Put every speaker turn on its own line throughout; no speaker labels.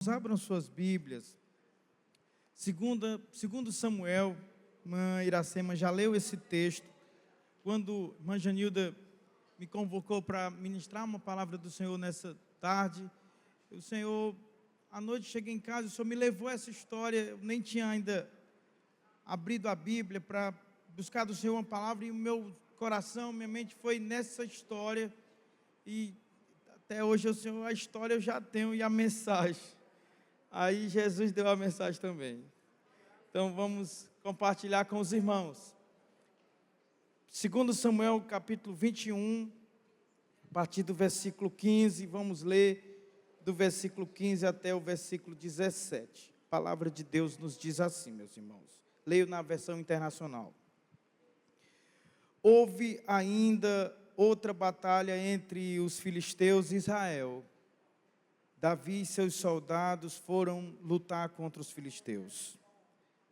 Abram suas Bíblias. Segundo Samuel, irmã Iracema já leu esse texto. Quando a irmã Janilda me convocou para ministrar uma palavra do Senhor nessa tarde, o Senhor, à noite cheguei em casa, o Senhor me levou a essa história. Eu nem tinha ainda abrido a Bíblia para buscar do Senhor uma palavra, e o meu coração, minha mente foi nessa história. E até hoje, o Senhor, a história eu já tenho e a mensagem. Aí Jesus deu a mensagem também. Então vamos compartilhar com os irmãos. Segundo Samuel, capítulo 21, a partir do versículo 15, vamos ler do versículo 15 até o versículo 17. A palavra de Deus nos diz assim, meus irmãos. Leio na versão internacional. Houve ainda outra batalha entre os filisteus e Israel. Davi e seus soldados foram lutar contra os filisteus.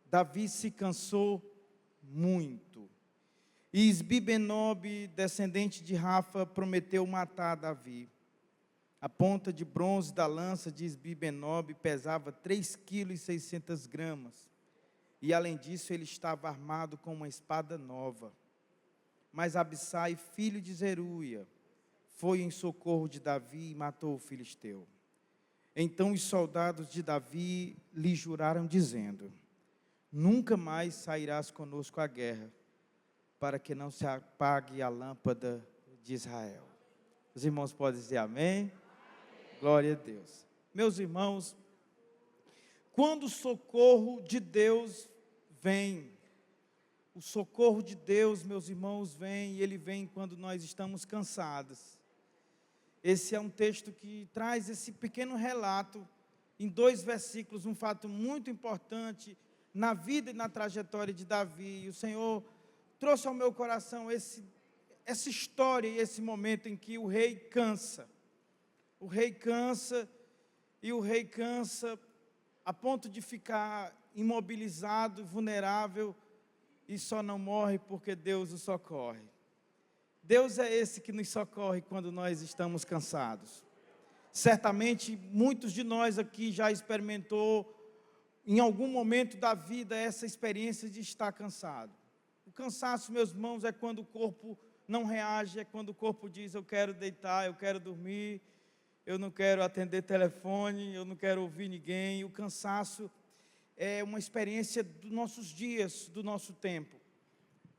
Davi se cansou muito. E Isbi-Benob, descendente de Rafa, prometeu matar Davi. A ponta de bronze da lança de Isbi-Benob pesava 3,6 kg. E além disso, ele estava armado com uma espada nova. Mas Abissai, filho de Zeruia, foi em socorro de Davi e matou o filisteu. Então os soldados de Davi lhe juraram, dizendo: nunca mais sairás conosco à guerra, para que não se apague a lâmpada de Israel. Os irmãos podem dizer amém? Glória a Deus. Meus irmãos, quando o socorro de Deus vem, o socorro de Deus, meus irmãos, vem, e ele vem quando nós estamos cansados. Esse é um texto que traz esse pequeno relato, em 2 versículos, um fato muito importante na vida e na trajetória de Davi. E o Senhor trouxe ao meu coração essa história e esse momento em que o rei cansa. O rei cansa, e o rei cansa a ponto de ficar imobilizado, vulnerável, e só não morre porque Deus o socorre. Deus é esse que nos socorre quando nós estamos cansados. Certamente, muitos de nós aqui já experimentou, em algum momento da vida, essa experiência de estar cansado. O cansaço, meus irmãos, é quando o corpo não reage, é quando o corpo diz: eu quero deitar, eu quero dormir, eu não quero atender telefone, eu não quero ouvir ninguém. O cansaço é uma experiência dos nossos dias, do nosso tempo.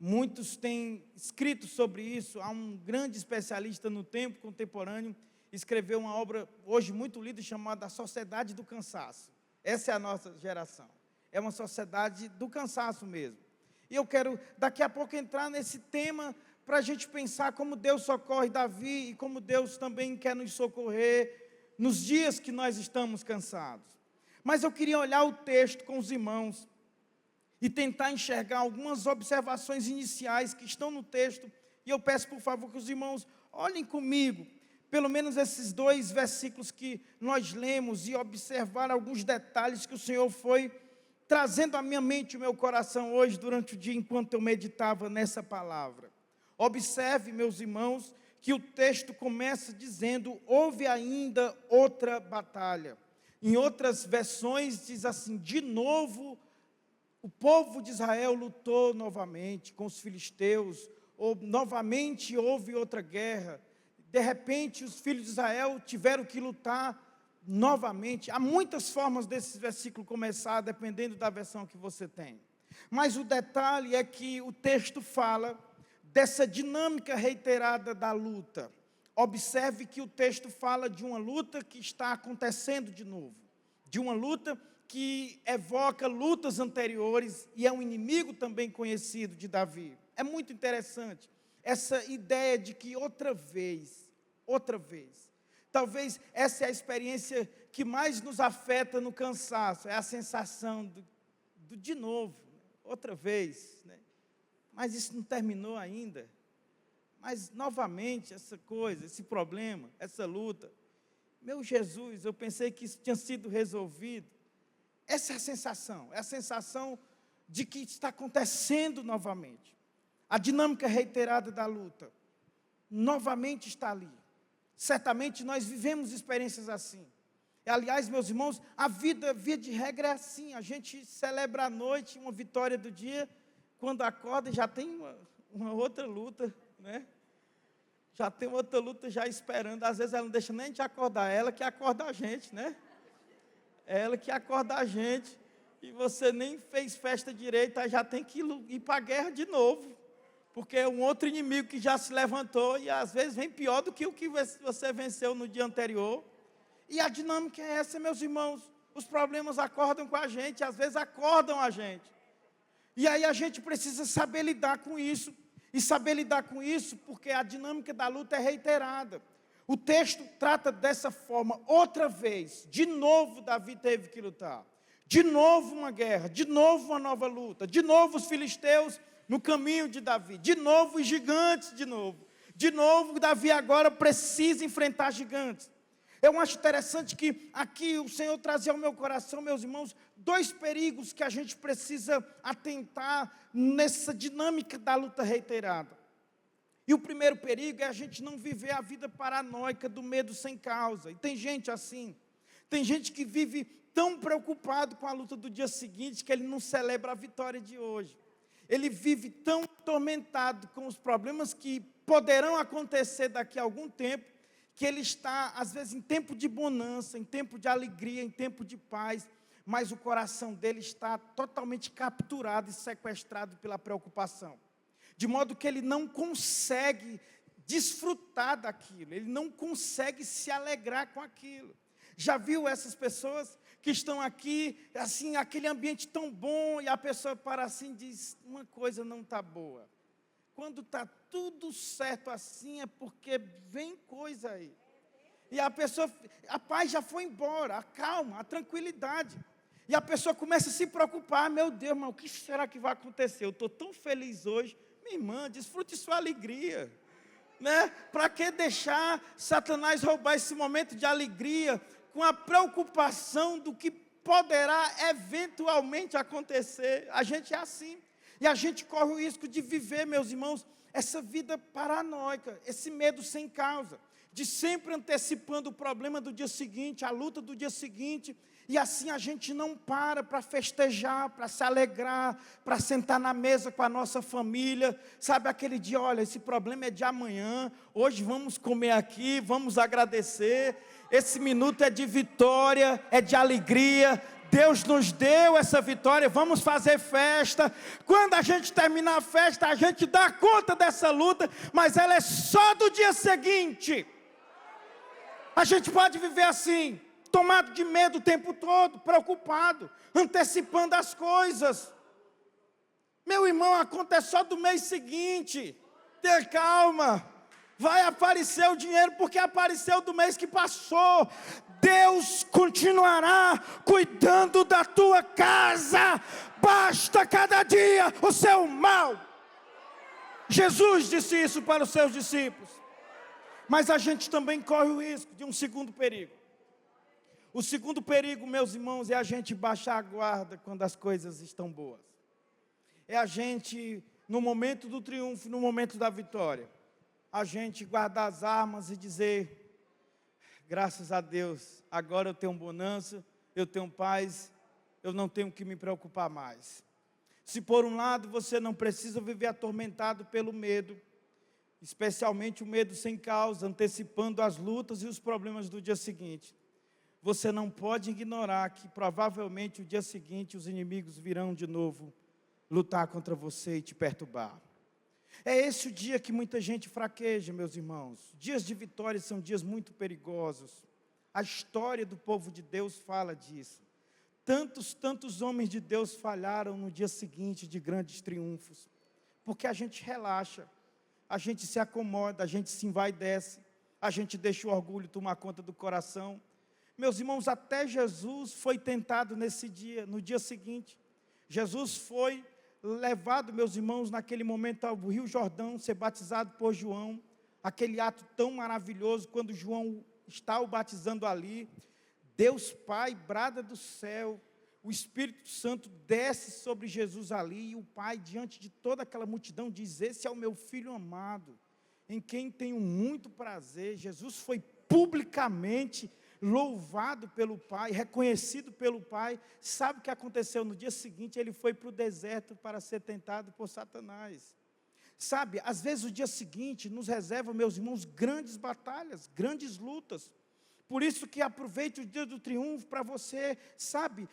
Muitos têm escrito sobre isso. Há um grande especialista no tempo contemporâneo, escreveu uma obra hoje muito lida, chamada A Sociedade do Cansaço. Essa é a nossa geração. É uma sociedade do cansaço mesmo. E eu quero daqui a pouco entrar nesse tema para a gente pensar como Deus socorre Davi e como Deus também quer nos socorrer nos dias que nós estamos cansados. Mas eu queria olhar o texto com os irmãos e tentar enxergar algumas observações iniciais que estão no texto. E eu peço, por favor, que os irmãos olhem comigo, pelo menos esses 2 versículos que nós lemos, e observar alguns detalhes que o Senhor foi trazendo à minha mente e ao meu coração hoje, durante o dia, enquanto eu meditava nessa palavra. Observe, meus irmãos, que o texto começa dizendo: houve ainda outra batalha. Em outras versões diz assim: de novo o povo de Israel lutou novamente com os filisteus, ou novamente houve outra guerra. De repente os filhos de Israel tiveram que lutar novamente. Há muitas formas desse versículo começar, dependendo da versão que você tem. Mas o detalhe é que o texto fala dessa dinâmica reiterada da luta. Observe que o texto fala de uma luta que está acontecendo de novo, de uma luta que evoca lutas anteriores, e é um inimigo também conhecido de Davi. É muito interessante essa ideia de que outra vez, talvez essa é a experiência que mais nos afeta no cansaço, é a sensação do de novo, outra vez, né? Mas isso não terminou ainda, mas novamente essa coisa, esse problema, essa luta. Meu Jesus, eu pensei que isso tinha sido resolvido. Essa é a sensação de que está acontecendo novamente. A dinâmica reiterada da luta, novamente está ali. Certamente nós vivemos experiências assim. Aliás, meus irmãos, a vida, via de regra, é assim. A gente celebra à noite uma vitória do dia, quando acorda já tem uma outra luta, né? Já tem outra luta já esperando. Às vezes ela não deixa nem de acordar, ela que acorda a gente, né? Ela que acorda a gente, e você nem fez festa direito, aí já tem que ir para a guerra de novo, porque é um outro inimigo que já se levantou, e às vezes vem pior do que o que você venceu no dia anterior. E a dinâmica é essa, meus irmãos. Os problemas acordam com a gente, às vezes acordam a gente. E aí a gente precisa saber lidar com isso. E saber lidar com isso porque a dinâmica da luta é reiterada. O texto trata dessa forma, outra vez. De novo Davi teve que lutar. De novo uma guerra, de novo uma nova luta. De novo os filisteus no caminho de Davi. De novo os gigantes, de novo. De novo Davi agora precisa enfrentar gigantes. Eu acho interessante que aqui o Senhor trazia ao meu coração, meus irmãos, 2 perigos que a gente precisa atentar nessa dinâmica da luta reiterada. E o primeiro perigo é a gente não viver a vida paranoica do medo sem causa. E tem gente assim. Tem gente que vive tão preocupado com a luta do dia seguinte que ele não celebra a vitória de hoje. Ele vive tão atormentado com os problemas que poderão acontecer daqui a algum tempo, que ele está, às vezes, em tempo de bonança, em tempo de alegria, em tempo de paz, mas o coração dele está totalmente capturado e sequestrado pela preocupação. De modo que ele não consegue desfrutar daquilo, ele não consegue se alegrar com aquilo. Já viu essas pessoas que estão aqui, assim, aquele ambiente tão bom, e a pessoa para assim e diz, uma coisa não está boa. Quando está tudo certo assim, é porque vem coisa aí. E a pessoa, a paz já foi embora, a calma, a tranquilidade. E a pessoa começa a se preocupar, meu Deus, mas o que será que vai acontecer? Eu estou tão feliz hoje. Minha irmã, desfrute sua alegria. Né? Para que deixar Satanás roubar esse momento de alegria com a preocupação do que poderá eventualmente acontecer? A gente é assim. E a gente corre o risco de viver, meus irmãos, essa vida paranoica, esse medo sem causa, de sempre antecipando o problema do dia seguinte, a luta do dia seguinte, e assim a gente não para festejar, para se alegrar, para sentar na mesa com a nossa família, sabe, aquele dia, olha, esse problema é de amanhã, hoje vamos comer aqui, vamos agradecer, esse minuto é de vitória, é de alegria, Deus nos deu essa vitória, vamos fazer festa. Quando a gente terminar a festa, a gente dá conta dessa luta, mas ela é só do dia seguinte. A gente pode viver assim, tomado de medo o tempo todo, preocupado, antecipando as coisas. Meu irmão, acontece só do mês seguinte. Tenha calma. Vai aparecer o dinheiro porque apareceu do mês que passou. Deus continuará cuidando da tua casa. Basta cada dia o seu mal. Jesus disse isso para os seus discípulos. Mas a gente também corre o risco de um segundo perigo. O segundo perigo, meus irmãos, é a gente baixar a guarda quando as coisas estão boas. É a gente, no momento do triunfo, no momento da vitória, a gente guardar as armas e dizer, graças a Deus, agora eu tenho bonança, eu tenho paz, eu não tenho que me preocupar mais. Se por um lado você não precisa viver atormentado pelo medo, especialmente o medo sem causa, antecipando as lutas e os problemas do dia seguinte, você não pode ignorar que provavelmente o dia seguinte os inimigos virão de novo lutar contra você e te perturbar. É esse o dia que muita gente fraqueja, meus irmãos. Dias de vitória são dias muito perigosos. A história do povo de Deus fala disso. Tantos homens de Deus falharam no dia seguinte de grandes triunfos. Porque a gente relaxa, a gente se acomoda, a gente se envaidece, a gente deixa o orgulho tomar conta do coração. Meus irmãos, até Jesus foi tentado nesse dia, no dia seguinte. Jesus foi levado, meus irmãos, naquele momento ao Rio Jordão, ser batizado por João, aquele ato tão maravilhoso, quando João está o batizando ali, Deus Pai brada do céu, o Espírito Santo desce sobre Jesus ali, e o Pai, diante de toda aquela multidão, diz, esse é o meu Filho amado, em quem tenho muito prazer. Jesus foi publicamente louvado pelo Pai, reconhecido pelo Pai. Sabe o que aconteceu? No dia seguinte, ele foi para o deserto para ser tentado por Satanás. Sabe, às vezes o dia seguinte nos reserva, meus irmãos, grandes batalhas, grandes lutas. Por isso que aproveite o dia do triunfo para você, sabe,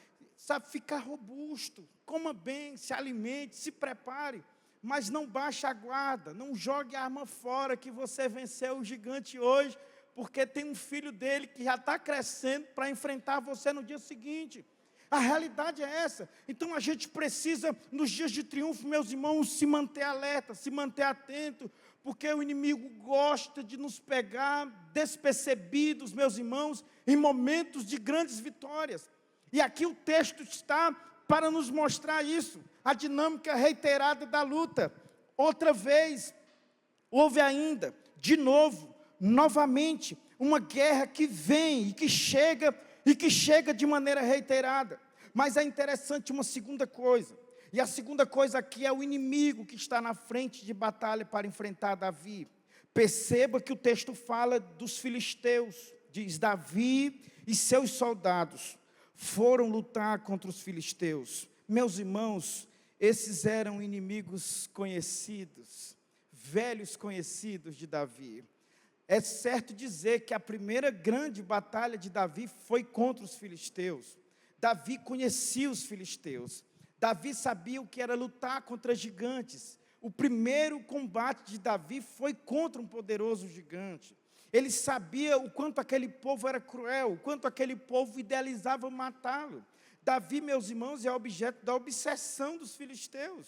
ficar robusto, coma bem, se alimente, se prepare, mas não baixe a guarda, não jogue a arma fora que você venceu o gigante hoje, porque tem um filho dele que já está crescendo para enfrentar você no dia seguinte. A realidade é essa. Então a gente precisa, nos dias de triunfo, meus irmãos, se manter alerta, se manter atento, porque o inimigo gosta de nos pegar despercebidos, meus irmãos, em momentos de grandes vitórias. E aqui o texto está para nos mostrar isso, a dinâmica reiterada da luta. Outra vez, houve ainda, de novo, novamente, uma guerra que vem e que chega de maneira reiterada. Mas é interessante uma segunda coisa, e a segunda coisa aqui é o inimigo que está na frente de batalha para enfrentar Davi. Perceba que o texto fala dos filisteus, diz: Davi e seus soldados foram lutar contra os filisteus. Meus irmãos, esses eram inimigos conhecidos, velhos conhecidos de Davi. É certo dizer que a primeira grande batalha de Davi foi contra os filisteus. Davi conhecia os filisteus. Davi sabia o que era lutar contra gigantes. O primeiro combate de Davi foi contra um poderoso gigante. Ele sabia o quanto aquele povo era cruel, o quanto aquele povo idealizava matá-lo. Davi, meus irmãos, é objeto da obsessão dos filisteus.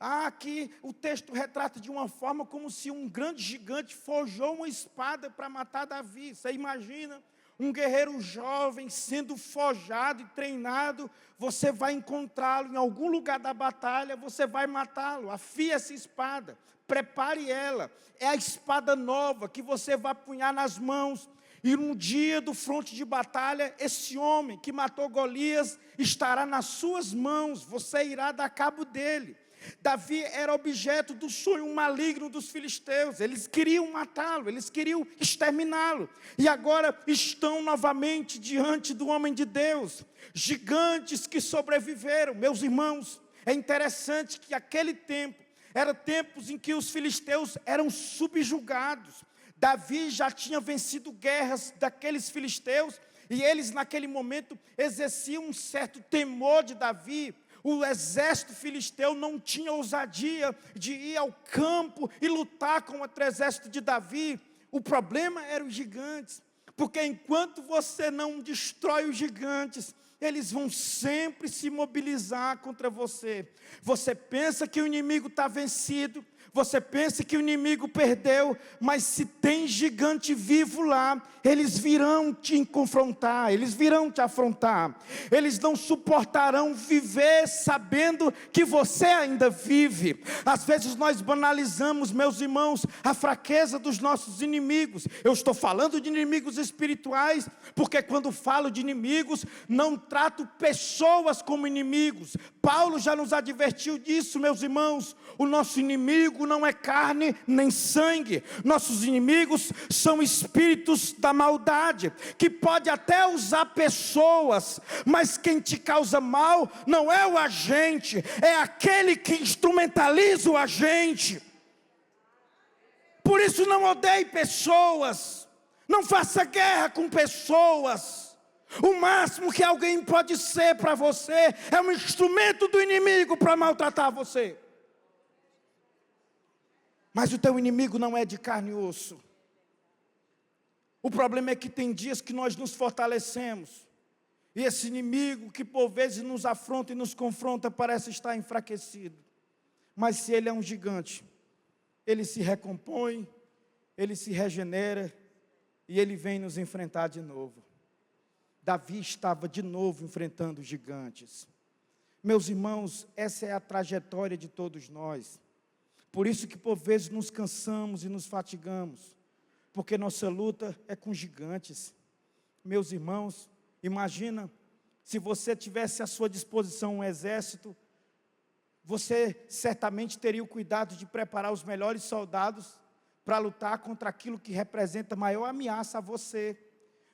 Aqui o texto retrata de uma forma como se um grande gigante forjou uma espada para matar Davi. Você imagina um guerreiro jovem sendo forjado e treinado, você vai encontrá-lo em algum lugar da batalha, você vai matá-lo. Afie essa espada, prepare ela. É a espada nova que você vai punhar nas mãos. E no dia do fronte de batalha, esse homem que matou Golias estará nas suas mãos, você irá dar cabo dele. Davi era objeto do sonho maligno dos filisteus. Eles queriam matá-lo, eles queriam exterminá-lo. E agora estão novamente diante do homem de Deus. Gigantes que sobreviveram. Meus irmãos, é interessante que aquele tempo, eram tempos em que os filisteus eram subjugados. Davi já tinha vencido guerras daqueles filisteus, e eles naquele momento exerciam um certo temor de Davi. O exército filisteu não tinha ousadia de ir ao campo e lutar contra o exército de Davi. O problema eram os gigantes, porque enquanto você não destrói os gigantes, eles vão sempre se mobilizar contra você. Você pensa que o inimigo está vencido, você pensa que o inimigo perdeu, mas se tem gigante vivo lá, eles virão te confrontar, eles virão te afrontar. Eles não suportarão viver sabendo que você ainda vive. Às vezes nós banalizamos, meus irmãos, a fraqueza dos nossos inimigos. Eu estou falando de inimigos espirituais, porque quando falo de inimigos, não trato pessoas como inimigos. Paulo já nos advertiu disso, meus irmãos. O nosso inimigo não é carne nem sangue. Nossos inimigos são espíritos da maldade, que pode até usar pessoas, mas quem te causa mal não é o agente, é aquele que instrumentaliza o agente. Por isso não odeie pessoas, não faça guerra com pessoas. O máximo que alguém pode ser para você é um instrumento do inimigo para maltratar você. Mas o teu inimigo não é de carne e osso. O problema é que tem dias que nós nos fortalecemos, e esse inimigo que por vezes nos afronta e nos confronta parece estar enfraquecido. Mas se ele é um gigante, ele se recompõe, ele se regenera, e ele vem nos enfrentar de novo. Davi estava de novo enfrentando gigantes. Meus irmãos, essa é a trajetória de todos nós. Por isso que por vezes nos cansamos e nos fatigamos, porque nossa luta é com gigantes. Meus irmãos, imagina se você tivesse à sua disposição um exército, você certamente teria o cuidado de preparar os melhores soldados para lutar contra aquilo que representa maior ameaça a você.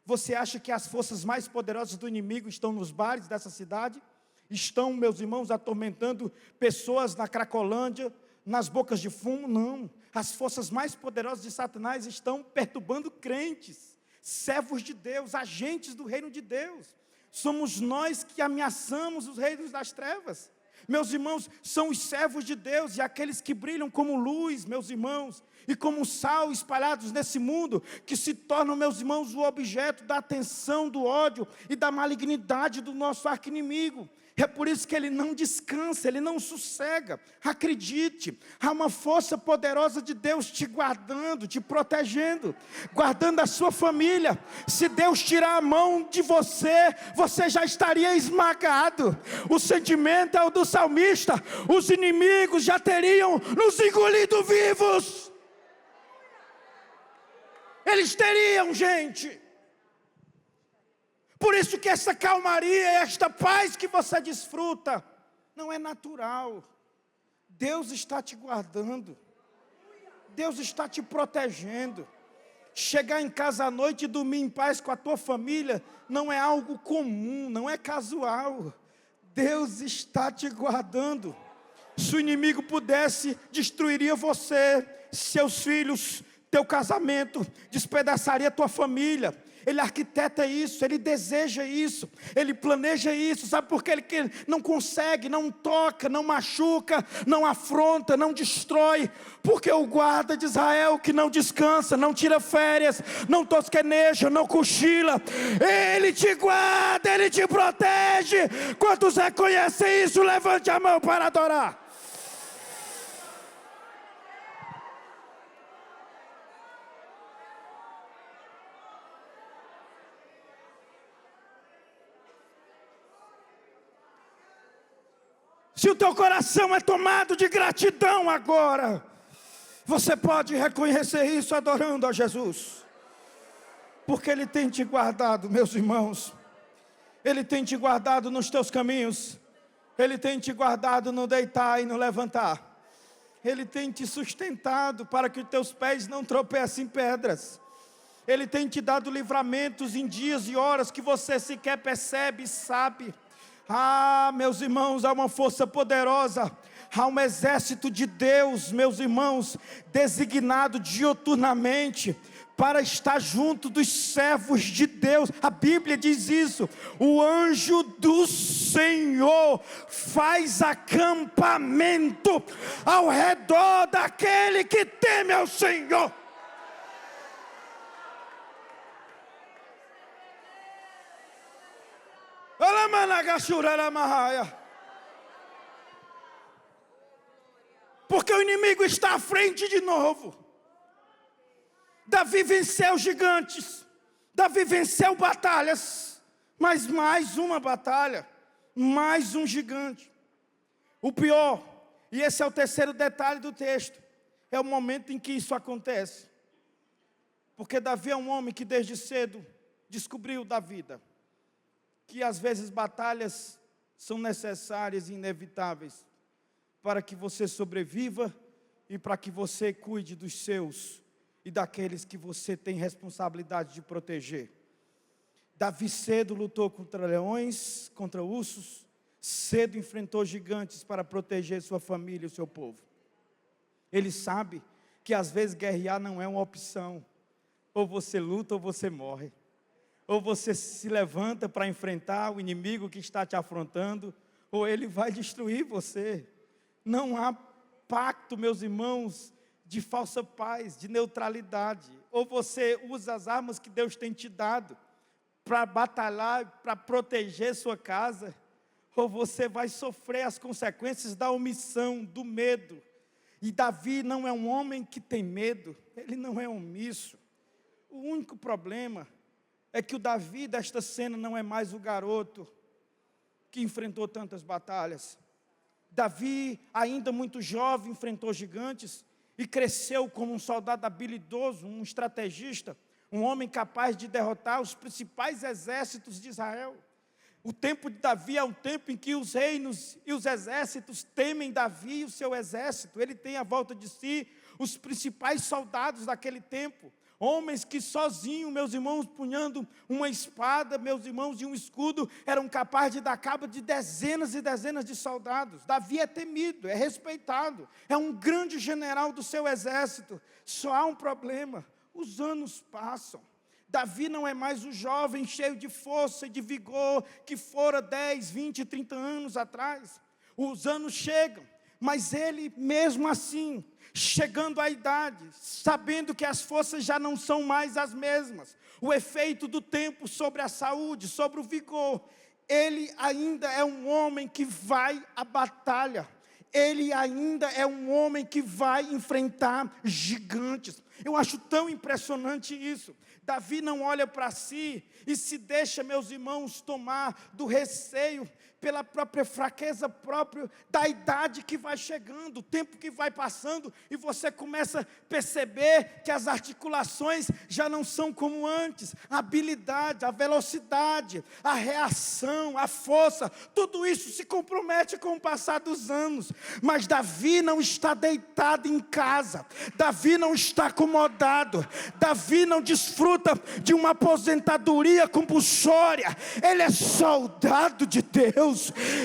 Você acha que as forças mais poderosas do inimigo estão nos bares dessa cidade? Estão, meus irmãos, atormentando pessoas na Cracolândia, nas bocas de fumo? Não. As forças mais poderosas de Satanás estão perturbando crentes, servos de Deus, agentes do reino de Deus. Somos nós que ameaçamos os reinos das trevas. Meus irmãos, são os servos de Deus e aqueles que brilham como luz, meus irmãos, e como sal espalhados nesse mundo, que se tornam, meus irmãos, o objeto da atenção, do ódio e da malignidade do nosso arqui-inimigo. É por isso que ele não descansa, ele não sossega. Acredite, há uma força poderosa de Deus te guardando, te protegendo, guardando a sua família. Se Deus tirar a mão de você, você já estaria esmagado. O sentimento é o do salmista: os inimigos já teriam nos engolido vivos. Eles teriam, gente. Por isso que essa calmaria, esta paz que você desfruta, não é natural. Deus está te guardando. Deus está te protegendo. Chegar em casa à noite e dormir em paz com a tua família não é algo comum, não é casual. Deus está te guardando. Se o inimigo pudesse, destruiria você, seus filhos, teu casamento, despedaçaria tua família. Ele arquiteta isso, ele deseja isso, ele planeja isso. Sabe por quê? Ele não consegue, não toca, não machuca, não afronta, não destrói. Porque o guarda de Israel que não descansa, não tira férias, não tosqueneja, não cochila, ele te guarda, ele te protege. Quantos reconhecem isso? Levante a mão para adorar. Se o teu coração é tomado de gratidão agora, você pode reconhecer isso adorando a Jesus. Porque Ele tem te guardado, meus irmãos. Ele tem te guardado nos teus caminhos. Ele tem te guardado no deitar e no levantar. Ele tem te sustentado para que os teus pés não tropecem em pedras. Ele tem te dado livramentos em dias e horas que você sequer percebe e sabe. Ah, meus irmãos, há uma força poderosa, há um exército de Deus, meus irmãos, designado diuturnamente para estar junto dos servos de Deus. A Bíblia diz isso: o anjo do Senhor faz acampamento ao redor daquele que teme ao Senhor. Porque o inimigo está à frente de novo. Davi venceu gigantes, Davi venceu batalhas, mas mais uma batalha, mais um gigante. O pior, e esse é o terceiro detalhe do texto, é o momento em que isso acontece. Porque Davi é um homem que desde cedo descobriu da vida que às vezes batalhas são necessárias e inevitáveis para que você sobreviva e para que você cuide dos seus e daqueles que você tem responsabilidade de proteger. Davi cedo lutou contra leões, contra ursos, cedo enfrentou gigantes para proteger sua família e o seu povo. Ele sabe que às vezes guerrear não é uma opção. Ou você luta ou você morre. Ou você se levanta para enfrentar o inimigo que está te afrontando, ou ele vai destruir você. Não há pacto, meus irmãos, de falsa paz, de neutralidade. Ou você usa as armas que Deus tem te dado para batalhar, para proteger sua casa, ou você vai sofrer as consequências da omissão, do medo. E Davi não é um homem que tem medo, ele não é omisso. O único problema é que o Davi desta cena não é mais o garoto que enfrentou tantas batalhas. Davi, ainda muito jovem, enfrentou gigantes e cresceu como um soldado habilidoso, um estrategista, um homem capaz de derrotar os principais exércitos de Israel. O tempo de Davi é um tempo em que os reinos e os exércitos temem Davi e o seu exército. Ele tem à volta de si os principais soldados daquele tempo. Homens que sozinhos, meus irmãos, punhando uma espada, meus irmãos, e um escudo, eram capazes de dar cabo de dezenas e dezenas de soldados. Davi é temido, é respeitado, é um grande general do seu exército. Só há um problema: os anos passam. Davi não é mais o jovem cheio de força e de vigor que fora 10, 20, 30 anos atrás. Os anos chegam, mas ele mesmo assim, chegando à idade, sabendo que as forças já não são mais as mesmas, o efeito do tempo sobre a saúde, sobre o vigor, ele ainda é um homem que vai à batalha. Ele ainda é um homem que vai enfrentar gigantes. Eu acho tão impressionante isso. Davi não olha para si e se deixa, meus irmãos, tomar do receio pela própria fraqueza própria da idade que vai chegando, o tempo que vai passando, e você começa a perceber que as articulações já não são como antes. A habilidade, a velocidade, a reação, a força, tudo isso se compromete com o passar dos anos. Mas Davi não está deitado em casa, Davi não está acomodado, Davi não desfruta de uma aposentadoria compulsória. Ele é soldado de Deus,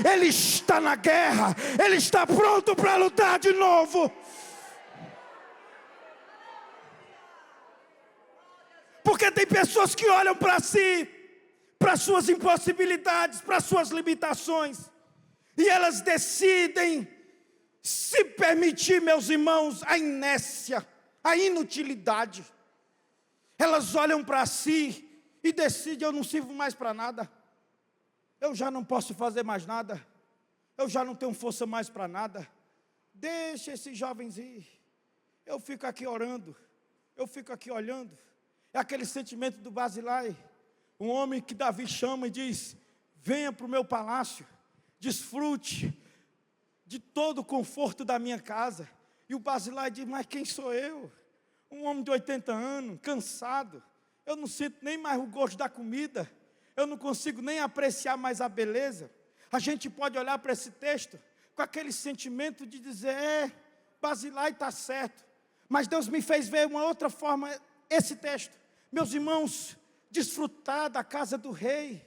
ele está na guerra, ele está pronto para lutar de novo. Porque tem pessoas que olham para si, para suas impossibilidades, para suas limitações, e elas decidem se permitir, meus irmãos, a inércia, a inutilidade. Elas olham para si e decidem: eu não sirvo mais para nada, eu já não posso fazer mais nada, eu já não tenho força mais para nada. Deixa esses jovens ir, eu fico aqui orando, eu fico aqui olhando. É aquele sentimento do Barzilai, um homem que Davi chama e diz: venha para o meu palácio, desfrute de todo o conforto da minha casa. E o Barzilai diz: mas quem sou eu? Um homem de 80 anos, cansado, eu não sinto nem mais o gosto da comida, eu não consigo nem apreciar mais a beleza. A gente pode olhar para esse texto com aquele sentimento de dizer: Barzilai está certo. Mas Deus me fez ver uma outra forma esse texto. Meus irmãos, desfrutar da casa do rei,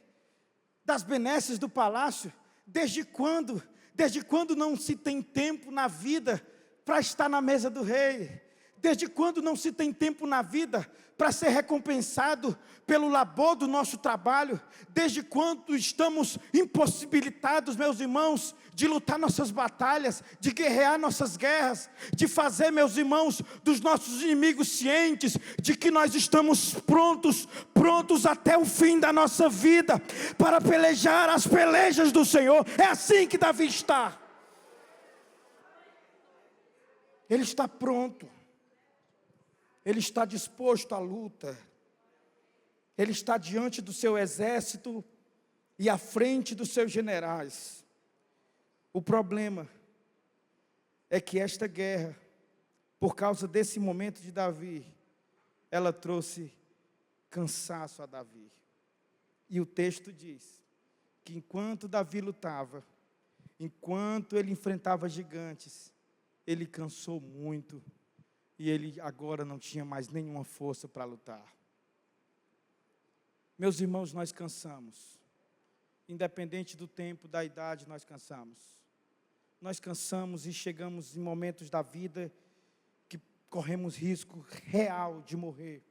das benesses do palácio, desde quando? Desde quando não se tem tempo na vida para estar na mesa do rei? Desde quando não se tem tempo na vida para ser recompensado pelo labor do nosso trabalho? Desde quando estamos impossibilitados, meus irmãos, de lutar nossas batalhas, de guerrear nossas guerras, de fazer, meus irmãos, dos nossos inimigos cientes de que nós estamos prontos até o fim da nossa vida, para pelejar as pelejas do Senhor? É assim que Davi está. Ele está pronto. Ele está disposto à luta. Ele está diante do seu exército e à frente dos seus generais. O problema é que esta guerra, por causa desse momento de Davi, ela trouxe cansaço a Davi. E o texto diz que enquanto Davi lutava, enquanto ele enfrentava gigantes, ele cansou muito. E ele agora não tinha mais nenhuma força para lutar. Meus irmãos, nós cansamos. Independente do tempo, da idade, nós cansamos. Nós cansamos e chegamos em momentos da vida que corremos risco real de morrer,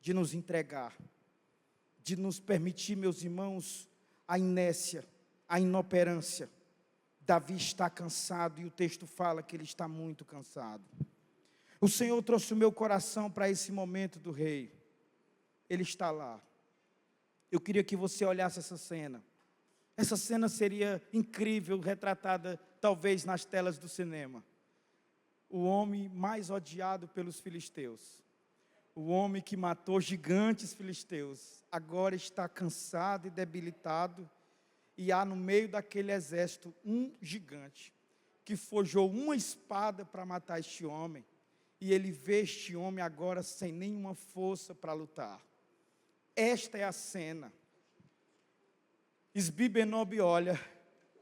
de nos entregar, de nos permitir, meus irmãos, a inércia, a inoperância. Davi está cansado e o texto fala que ele está muito cansado. O Senhor trouxe o meu coração para esse momento do rei. Ele está lá. Eu queria que você olhasse essa cena. Essa cena seria incrível, retratada talvez nas telas do cinema. O homem mais odiado pelos filisteus. O homem que matou gigantes filisteus. Agora está cansado e debilitado. E há no meio daquele exército um gigante que forjou uma espada para matar este homem. E ele vê este homem agora sem nenhuma força para lutar. Esta é a cena. Isbi-Benob olha,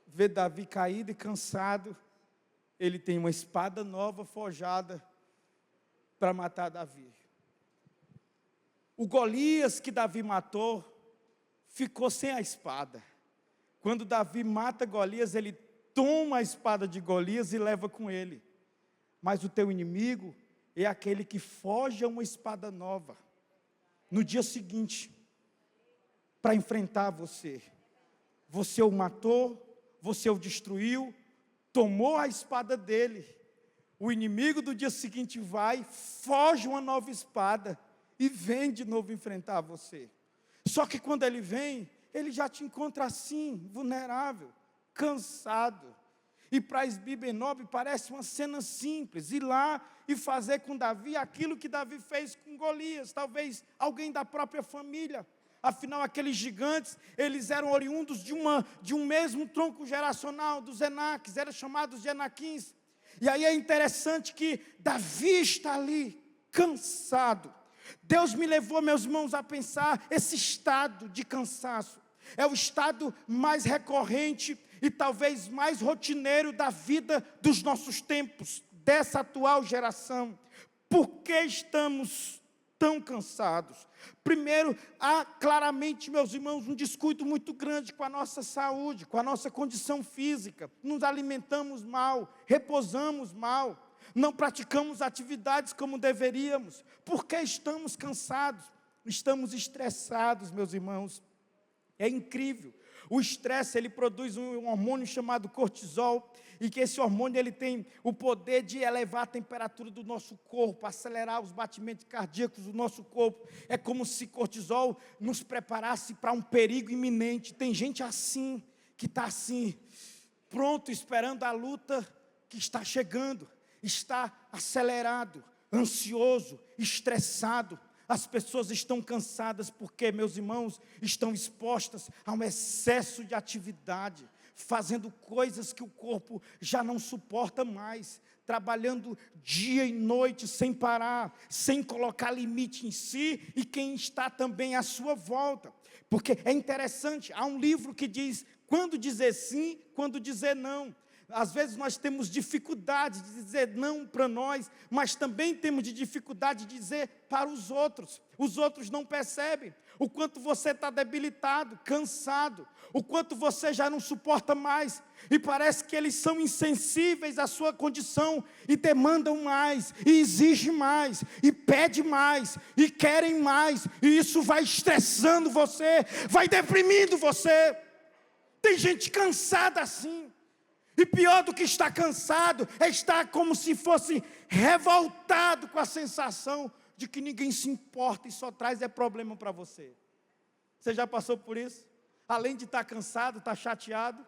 vê Davi caído e cansado. Ele tem uma espada nova forjada para matar Davi. o Golias que Davi matou ficou sem a espada. Quando Davi mata Golias, ele toma a espada de Golias e leva com ele. Mas o teu inimigo é aquele que foge a uma espada nova, no dia seguinte, para enfrentar você. Você o matou, você o destruiu, tomou a espada dele. O inimigo do dia seguinte vai, foge uma nova espada e vem de novo enfrentar você. Só que quando ele vem, ele já te encontra assim, vulnerável, cansado. E para Esbi-Benob parece uma cena simples, ir lá e fazer com Davi aquilo que Davi fez com Golias, talvez alguém da própria família. Afinal, aqueles gigantes, eles eram oriundos de um mesmo tronco geracional, dos Enaques, eram chamados de Enaquins. E aí é interessante que Davi está ali, cansado. Deus me levou, meus irmãos, a pensar esse estado de cansaço. É o estado mais recorrente e talvez mais rotineiro da vida dos nossos tempos, dessa atual geração. Por que estamos tão cansados? Primeiro, há claramente, meus irmãos, um descuido muito grande com a nossa saúde, com a nossa condição física. Nos alimentamos mal, repousamos mal, não praticamos atividades como deveríamos. Por que estamos cansados? Estamos estressados, meus irmãos. É incrível. O estresse, ele produz um hormônio chamado cortisol, e que esse hormônio ele tem o poder de elevar a temperatura do nosso corpo, acelerar os batimentos cardíacos do nosso corpo. É como se cortisol nos preparasse para um perigo iminente. Tem gente assim, que está assim, pronto, esperando a luta que está chegando, está acelerado, ansioso, estressado. As pessoas estão cansadas porque, meus irmãos, estão expostas a um excesso de atividade, fazendo coisas que o corpo já não suporta mais, trabalhando dia e noite sem parar, sem colocar limite em si e quem está também à sua volta. Porque é interessante, há um livro que diz quando dizer sim, quando dizer não. Às vezes nós temos dificuldade de dizer não para nós, mas também temos dificuldade de dizer para os outros. Os outros não percebem o quanto você está debilitado, cansado, o quanto você já não suporta mais. E parece que eles são insensíveis à sua condição e demandam mais, e exigem mais, e pedem mais, e querem mais. E isso vai estressando você, vai deprimindo você. Tem gente cansada assim. E pior do que estar cansado, é estar como se fosse revoltado com a sensação de que ninguém se importa e só traz problema para você. Você já passou por isso? Além de estar cansado, estar chateado,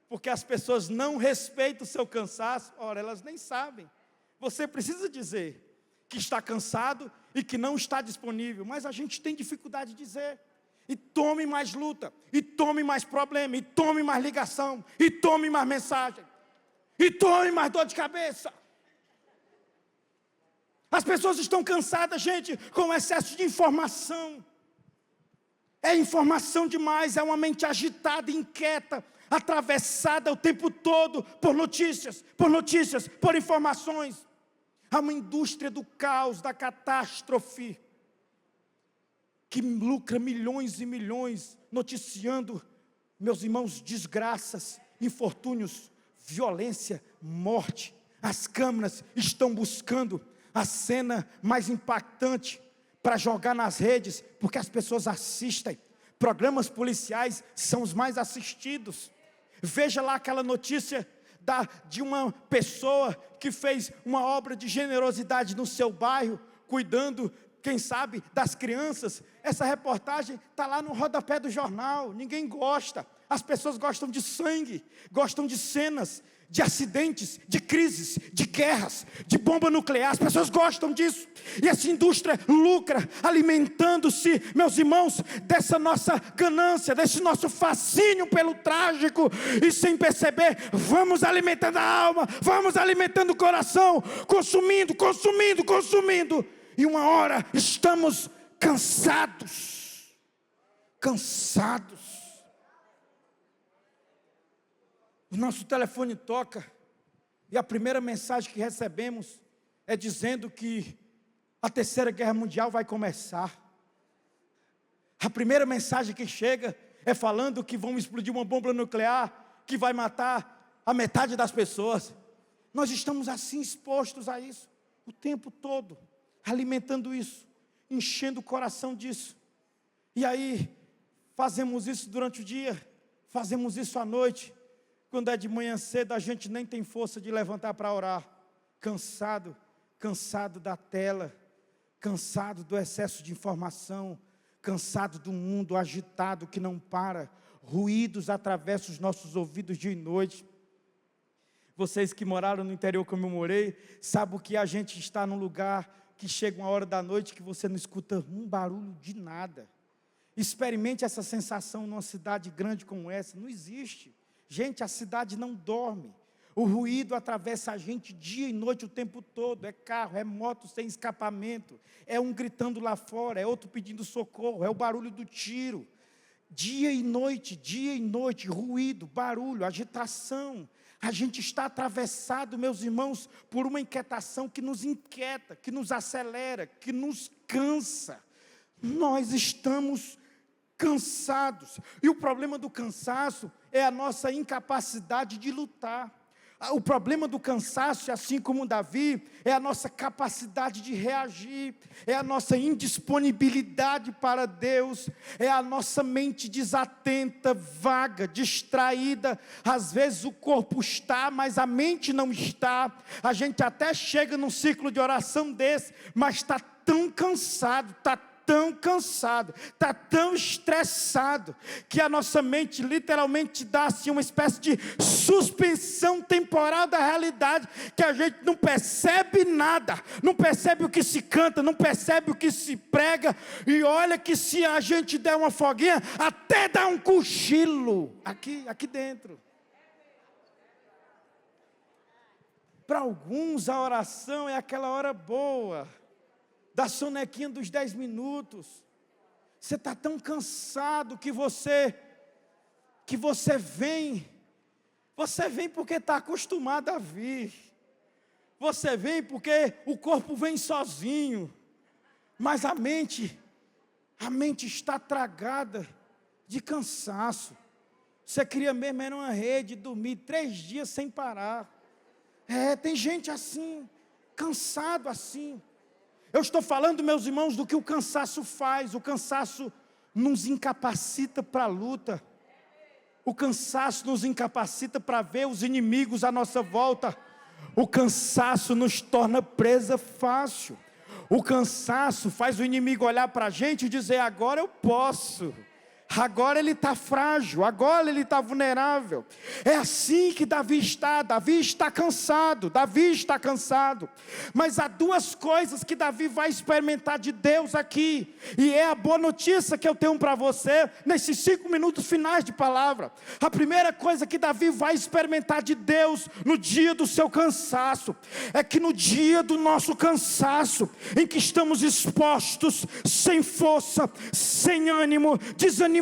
porque as pessoas não respeitam o seu cansaço, ora, elas nem sabem. Você precisa dizer que está cansado e que não está disponível, mas a gente tem dificuldade de dizer. E tome mais luta, e tome mais problema, e tome mais ligação, e tome mais mensagem, e tome mais dor de cabeça. As pessoas estão cansadas, gente, com excesso de informação. É informação demais, é uma mente agitada, inquieta, atravessada o tempo todo por notícias, por informações. Há uma indústria do caos, da catástrofe, que lucra milhões e milhões, noticiando, meus irmãos, desgraças, infortúnios, violência, morte. As câmeras estão buscando a cena mais impactante para jogar nas redes, porque as pessoas assistem. Programas policiais são os mais assistidos. Veja lá aquela notícia de uma pessoa que fez uma obra de generosidade no seu bairro, cuidando, quem sabe, das crianças. Essa reportagem está lá no rodapé do jornal. Ninguém gosta. As pessoas gostam de sangue, gostam de cenas, de acidentes, de crises, de guerras, de bomba nuclear. As pessoas gostam disso. E essa indústria lucra, alimentando-se, meus irmãos, dessa nossa ganância, desse nosso fascínio pelo trágico. E sem perceber, vamos alimentando a alma, vamos alimentando o coração, consumindo. E uma hora estamos cansados. O nosso telefone toca e a primeira mensagem que recebemos é dizendo que a Terceira Guerra Mundial vai começar. A primeira mensagem que chega é falando que vão explodir uma bomba nuclear que vai matar a metade das pessoas. Nós estamos assim expostos a isso o tempo todo, alimentando isso, enchendo o coração disso. E aí, fazemos isso durante o dia, fazemos isso à noite. Quando é de manhã cedo, a gente nem tem força de levantar para orar. Cansado da tela, cansado do excesso de informação, cansado do mundo agitado que não para, ruídos atravessam os nossos ouvidos dia e noite. Vocês que moraram no interior como eu morei, sabem que a gente está num lugar que chega uma hora da noite que você não escuta um barulho de nada. Experimente essa sensação numa cidade grande como essa, não existe. Gente, a cidade não dorme. O ruído atravessa a gente dia e noite o tempo todo. É carro, é moto sem escapamento. É um gritando lá fora, é outro pedindo socorro, é o barulho do tiro. Dia e noite, ruído, barulho, agitação. A gente está atravessado, meus irmãos, por uma inquietação que nos inquieta, que nos acelera, que nos cansa. Nós estamos cansados. E o problema do cansaço é a nossa incapacidade de lutar. O problema do cansaço, assim como Davi, é a nossa capacidade de reagir, é a nossa indisponibilidade para Deus, é a nossa mente desatenta, vaga, distraída. Às vezes o corpo está, mas a mente não está. A gente até chega num ciclo de oração desse, mas está tão cansado, está tão estressado, que a nossa mente literalmente dá assim uma espécie de suspensão temporal da realidade, que a gente não percebe nada, não percebe o que se canta, não percebe o que se prega, e olha que se a gente der uma folguinha, até dá um cochilo, aqui dentro. Para alguns a oração é aquela hora boa, da sonequinha dos 10 minutos. Você está tão cansado que você vem porque está acostumado a vir. Você vem porque o corpo vem sozinho. Mas a mente está tragada de cansaço. Você queria mesmo era uma rede, dormir 3 dias sem parar. Tem gente assim, cansado assim. Eu estou falando, meus irmãos, do que o cansaço faz. O cansaço nos incapacita para a luta. O cansaço nos incapacita para ver os inimigos à nossa volta. O cansaço nos torna presa fácil. O cansaço faz o inimigo olhar para a gente e dizer: agora eu posso. Agora ele está frágil, agora ele está vulnerável. É assim que Davi está cansado, Mas há 2 coisas que Davi vai experimentar de Deus aqui, e é a boa notícia que eu tenho para você, nesses 5 minutos finais de palavra. A primeira coisa que Davi vai experimentar de Deus, no dia do seu cansaço, é que no dia do nosso cansaço, em que estamos expostos, sem força, sem ânimo, desanimados,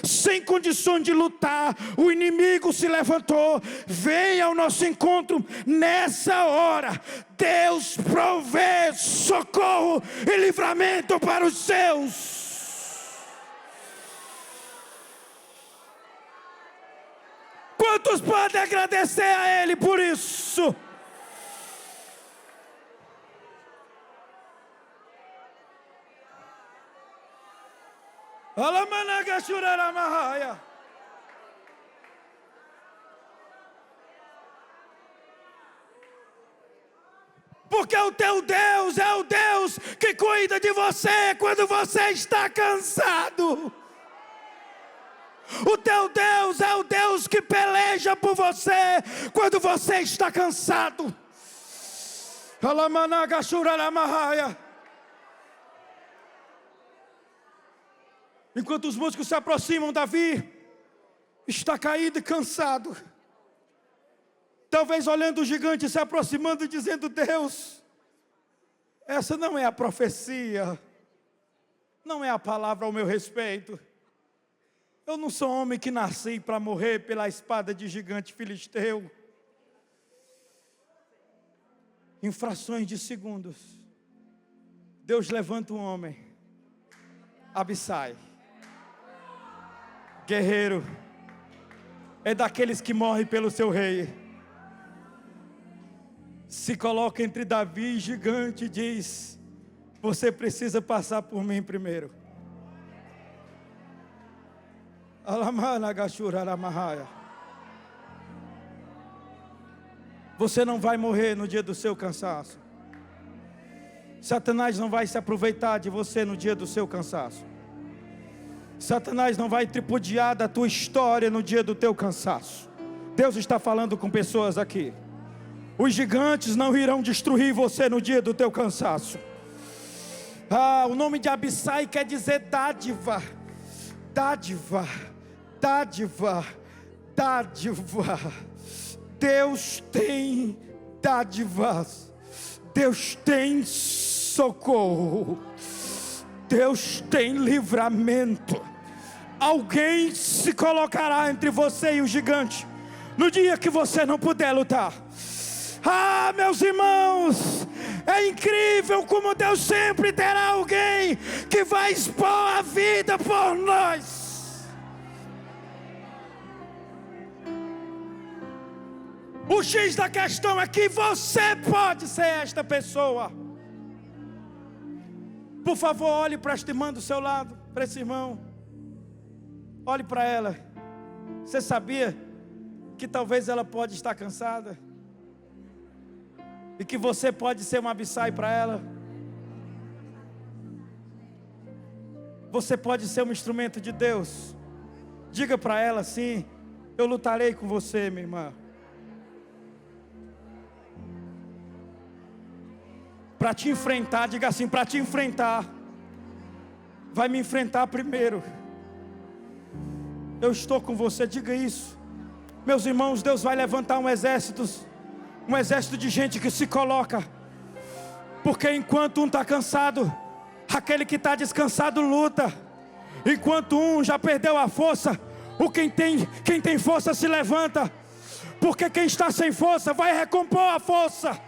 sem condição de lutar, o inimigo se levantou, venha ao nosso encontro. Nessa hora, Deus provê socorro e livramento para os seus. Quantos podem agradecer a Ele por isso? Porque o teu Deus é o Deus que cuida de você quando você está cansado. O teu Deus é o Deus que peleja por você quando você está cansado. Enquanto os músicos se aproximam, Davi está caído e cansado. Talvez olhando o gigante se aproximando e dizendo: Deus, essa não é a profecia, não é a palavra ao meu respeito. Eu não sou homem que nasci para morrer pela espada de gigante filisteu. Em frações de segundos, Deus levanta um homem, Abissai. Guerreiro é daqueles que morrem pelo seu rei. Se coloca entre Davi e gigante e diz: você precisa passar por mim primeiro. Você não vai morrer no dia do seu cansaço. Satanás não vai se aproveitar de você no dia do seu cansaço. Satanás não vai tripudiar da tua história no dia do teu cansaço. Deus está falando com pessoas aqui. Os gigantes não irão destruir você no dia do teu cansaço. O nome de Abissai quer dizer dádiva. Dádiva, dádiva, dádiva. Deus tem dádivas. Deus tem socorro. Deus tem livramento. Alguém se colocará entre você e o gigante no dia que você não puder lutar. Meus irmãos, é incrível como Deus sempre terá alguém que vai expor a vida por nós. O X da questão é que você pode ser esta pessoa. Por favor, olhe para esta irmã do seu lado, para esse irmão. Olhe para ela. Você sabia que talvez ela pode estar cansada? E que você pode ser uma Abissai para ela? Você pode ser um instrumento de Deus. Diga para ela assim: eu lutarei com você, minha irmã. Para te enfrentar, diga assim: para te enfrentar, vai me enfrentar primeiro. Eu estou com você, diga isso. Meus irmãos, Deus vai levantar um exército de gente que se coloca. Porque enquanto um está cansado, aquele que está descansado luta. Enquanto um já perdeu a força, quem tem força se levanta. Porque quem está sem força vai recompor a força,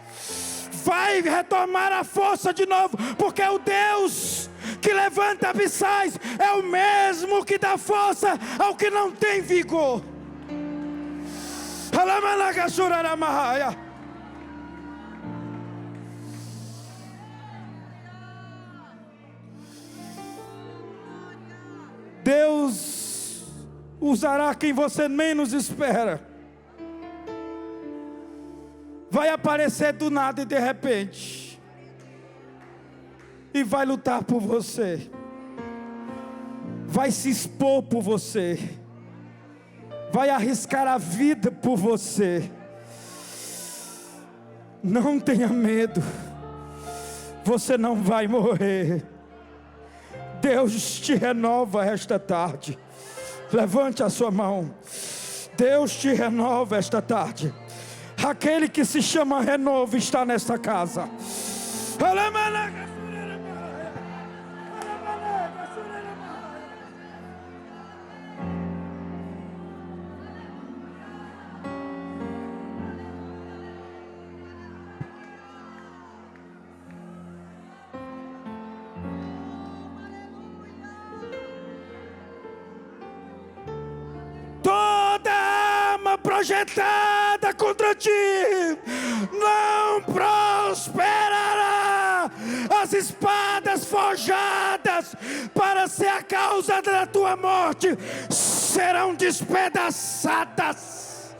vai retomar a força de novo. Porque o Deus que levanta Abissais é o mesmo que dá força ao que não tem vigor. Deus usará quem você menos espera. Vai aparecer do nada e de repente, e vai lutar por você, vai se expor por você, vai arriscar a vida por você. Não tenha medo, você não vai morrer. Deus te renova esta tarde. Levante a sua mão. Deus te renova esta tarde. Aquele que se chama renovo está nesta casa. Projetada contra ti não prosperará. As espadas forjadas para ser a causa da tua morte serão despedaçadas.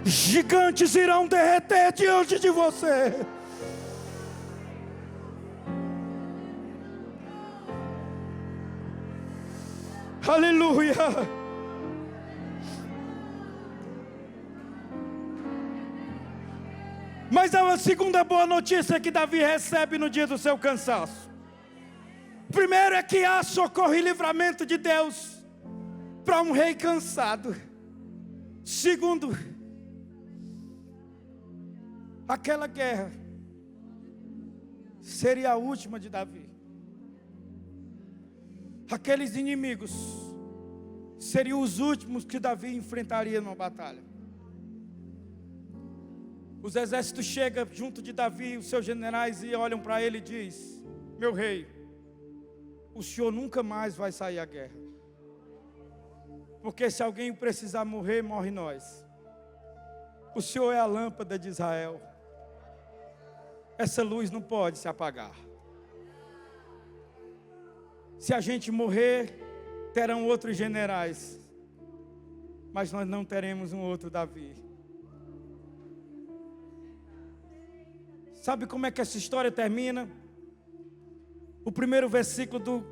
Gigantes irão derreter diante de você. Aleluia. Mas é uma segunda boa notícia que Davi recebe no dia do seu cansaço. Primeiro é que há socorro e livramento de Deus para um rei cansado. Segundo, aquela guerra seria a última de Davi. Aqueles inimigos seriam os últimos que Davi enfrentaria numa batalha. Os exércitos chegam junto de Davi, os seus generais, e olham para ele e dizem: meu rei, o senhor nunca mais vai sair à guerra. Porque se alguém precisar morrer, morre nós. O senhor é a lâmpada de Israel. Essa luz não pode se apagar. Se a gente morrer, terão outros generais, mas nós não teremos um outro Davi. Sabe como é que essa história termina? O primeiro versículo do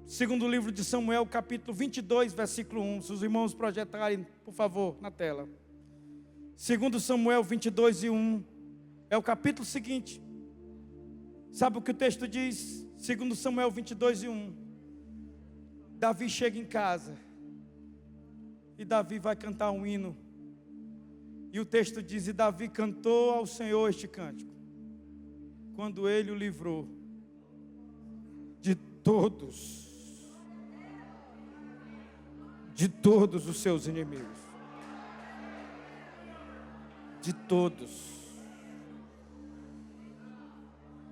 segundo livro de Samuel, capítulo 22, versículo 1. Se os irmãos projetarem, por favor, na tela. Segundo Samuel 22 e 1. É o capítulo seguinte. Sabe o que o texto diz? Segundo Samuel 22 e 1. Davi chega em casa. E Davi vai cantar um hino. E o texto diz: e Davi cantou ao Senhor este cântico, quando ele o livrou de todos os seus inimigos. De todos.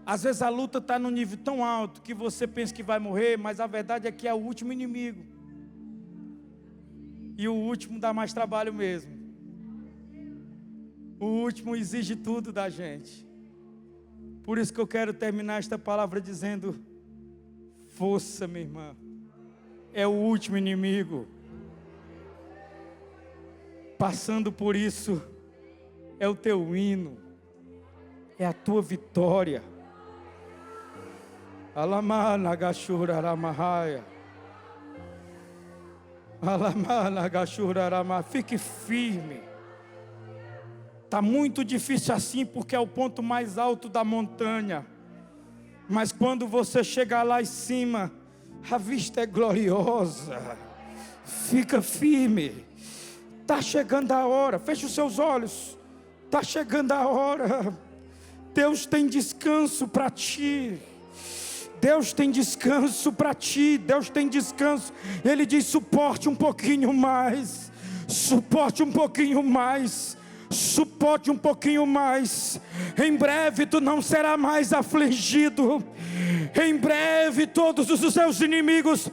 Às vezes a luta está num nível tão alto que você pensa que vai morrer, mas a verdade é que é o último inimigo. E o último dá mais trabalho mesmo. O último exige tudo da gente. Por isso que eu quero terminar esta palavra dizendo: força, minha irmã. É o último inimigo. Passando por isso, é o teu hino. É a tua vitória. Alamana gashura aramahaya. Alamana gashura aramahaya. Fique firme. Está muito difícil assim, porque é o ponto mais alto da montanha. Mas quando você chegar lá em cima, a vista é gloriosa. Fica firme. Está chegando a hora. Feche os seus olhos. Está chegando a hora. Deus tem descanso para ti. Deus tem descanso para ti. Deus tem descanso. Ele diz: suporte um pouquinho mais. Suporte um pouquinho mais. Suporte um pouquinho mais. Em breve tu não serás mais afligido. Em breve todos os seus inimigos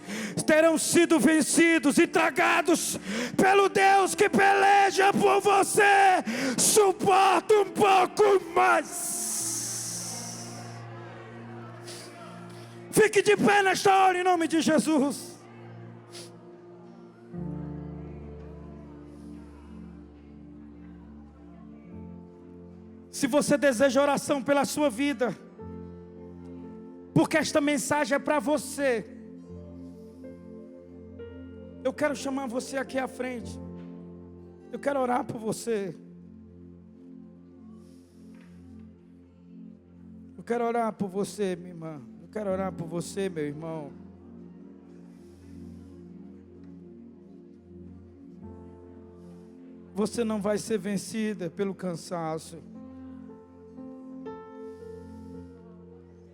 terão sido vencidos e tragados pelo Deus que peleja por você. Suporta um pouco mais. Fique de pé nesta hora em nome de Jesus. Se você deseja oração pela sua vida, porque esta mensagem é para você, eu quero chamar você aqui à frente. Eu quero orar por você. Eu quero orar por você, minha irmã. Eu quero orar por você, meu irmão. Você não vai ser vencida pelo cansaço.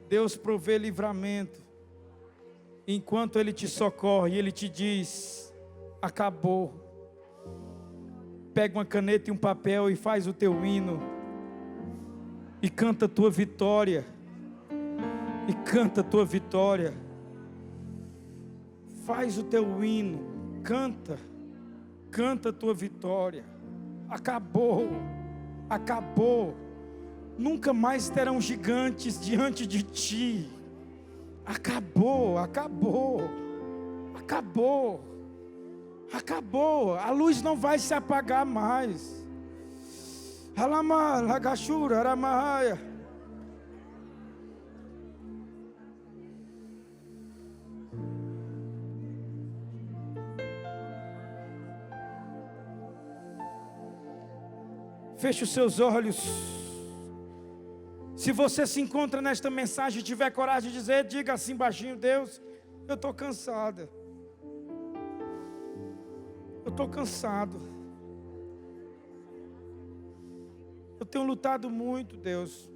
Deus provê livramento, enquanto Ele te socorre, Ele te diz: acabou. Pega uma caneta e um papel e faz o teu hino, e canta a tua vitória, e canta a tua vitória. Faz o teu hino, canta a tua vitória. Acabou, acabou. Nunca mais terão gigantes diante de ti. Acabou, acabou, acabou, acabou. A luz não vai se apagar mais. Alama, lagashura, aramahaya. Feche os seus olhos. Se você se encontra nesta mensagem e tiver coragem de dizer, diga assim baixinho: Deus, eu estou cansada. Eu estou cansado. Eu tenho lutado muito, Deus.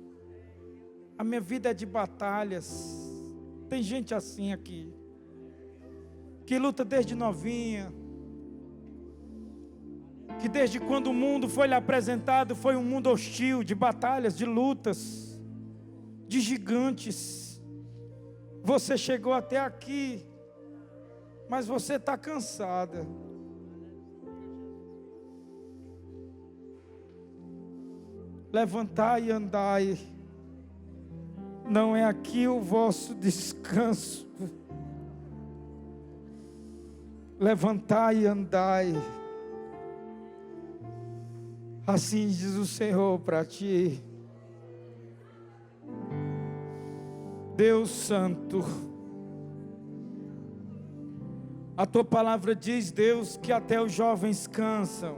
A minha vida é de batalhas. Tem gente assim aqui, que luta desde novinha, que desde quando o mundo foi lhe apresentado, foi um mundo hostil, de batalhas, de lutas, de gigantes. Você chegou até aqui, mas você está cansada. Levantai e andai. Não é aqui o vosso descanso. Levantai e andai. Assim diz o Senhor para ti. Deus Santo, a tua palavra diz, Deus, que até os jovens cansam,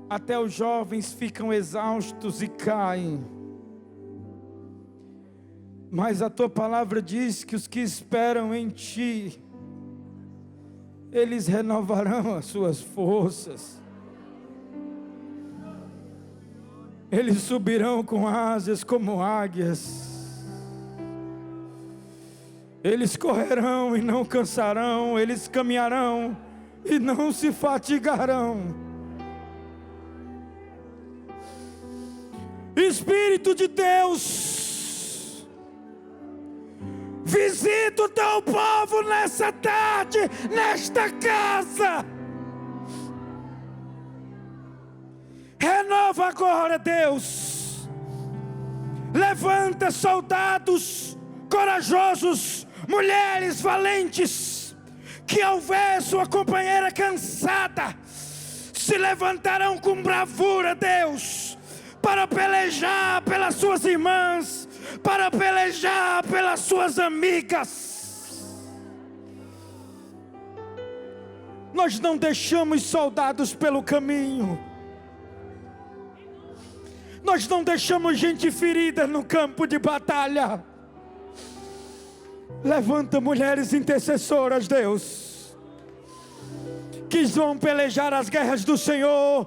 até os jovens ficam exaustos e caem, mas a tua palavra diz que os que esperam em ti, eles renovarão as suas forças. Eles subirão com asas como águias. Eles correrão e não cansarão. Eles caminharão e não se fatigarão. Espírito de Deus, visita o teu povo nessa tarde, nesta casa. Renova agora, Deus. Levanta soldados corajosos, mulheres valentes, que ao ver sua companheira cansada, se levantarão com bravura, Deus, para pelejar pelas suas irmãs, para pelejar pelas suas amigas. Nós não deixamos soldados pelo caminho. Nós não deixamos gente ferida no campo de batalha. Levanta mulheres intercessoras, Deus, que vão pelejar as guerras do Senhor,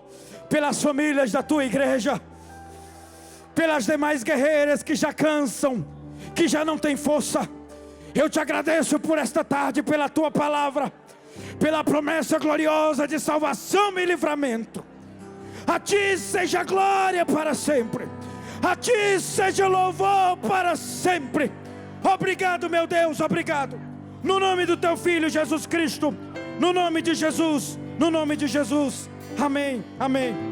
pelas famílias da tua igreja, pelas demais guerreiras que já cansam, que já não têm força. Eu te agradeço por esta tarde, pela tua palavra, pela promessa gloriosa de salvação e livramento. A ti seja glória para sempre. A ti seja louvor para sempre. Obrigado, meu Deus, obrigado. No nome do teu Filho Jesus Cristo, no nome de Jesus, no nome de Jesus. Amém, amém.